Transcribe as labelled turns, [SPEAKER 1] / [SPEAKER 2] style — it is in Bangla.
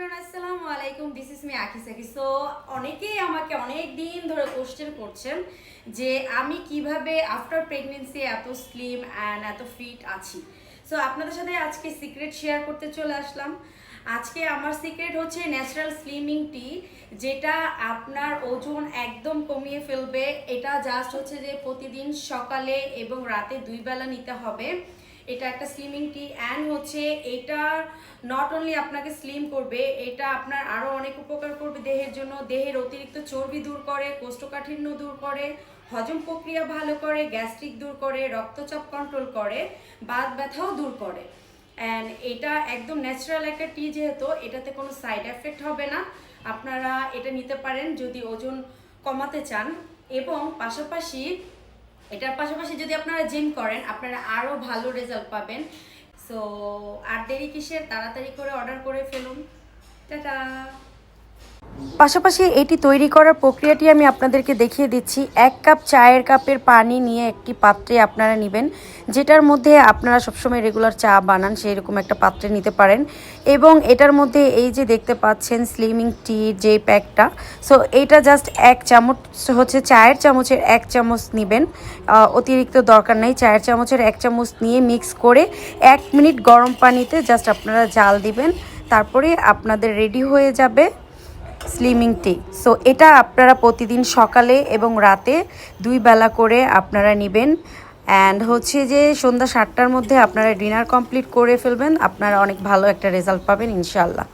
[SPEAKER 1] এভরিওয়ান, আসসালামু আলাইকুম। দিস ইজ মি আখি সাকি। সো অনেকেই আমাকে অনেক দিন ধরে কোশ্চেন করছেন যে আমি কিভাবে আফটার প্রেগনেন্সি এত স্লিম অ্যান্ড এত ফিট আছি। সো আপনাদের সাথে আজকে সিক্রেট শেয়ার করতে চলে আসলাম। আজকে আমার সিক্রেট হচ্ছে ন্যাচারাল স্লিমিং টি, যেটা আপনার ওজন একদম কমিয়ে ফেলবে। এটা জাস্ট হচ্ছে যে প্রতিদিন সকালে এবং রাতে 2 বেলা নিতে হবে। এটা একটা স্লিমিং টি অ্যান্ড হচ্ছে এটা নট অনলি আপনাকে স্লিম করবে, এটা আপনার আরও অনেক উপকার করবে দেহের জন্য। দেহের অতিরিক্ত চর্বি দূর করে, কোষ্ঠকাঠিন্য দূর করে, হজম প্রক্রিয়া ভালো করে, গ্যাস্ট্রিক দূর করে, রক্তচাপ কন্ট্রোল করে, বাত ব্যথাও দূর করে। অ্যান্ড এটা একদম ন্যাচারাল একটা টি, যেহেতু এটাতে কোনো সাইড এফেক্ট হবে না। আপনারা এটা নিতে পারেন যদি ওজন কমাতে চান, এবং এটার পাশাপাশি যদি আপনারা জিম করেন আপনারা আরও ভালো রেজাল্ট পাবেন। সো আর দেরি কিসের, তাড়াতাড়ি করে অর্ডার করে ফেলুন। টাটা। পাশাপাশি এটি তৈরি করার প্রক্রিয়াটি আমি আপনাদেরকে দেখিয়ে দিচ্ছি। 1 কাপ চায়ের কাপের পানি নিয়ে একটি পাত্রে আপনারা নেবেন, যেটার মধ্যে আপনারা সবসময় রেগুলার চা বানান সেই রকম একটা পাত্রে নিতে পারেন। এবং এটার মধ্যে এই যে দেখতে পাচ্ছেন স্লিমিং টি যে প্যাকটা, সো এইটা জাস্ট 1 চামচ হচ্ছে চায়ের চামচের 1 চামচ নেবেন, অতিরিক্ত দরকার নেই। চায়ের চামচের 1 চামচ নিয়ে মিক্স করে 1 মিনিট গরম পানিতে জাস্ট আপনারা জাল দিবেন, তারপরে আপনাদের রেডি হয়ে যাবে স্লিমিং টি। সো এটা আপনারা প্রতিদিন সকালে এবং রাতে 2 বেলা করে আপনারা নেবেন। অ্যান্ড হচ্ছে যে সন্ধ্যা 7টার মধ্যে আপনারা ডিনার কমপ্লিট করে ফেলবেন, আপনারা অনেক ভালো একটা রেজাল্ট পাবেন ইনশাআল্লাহ।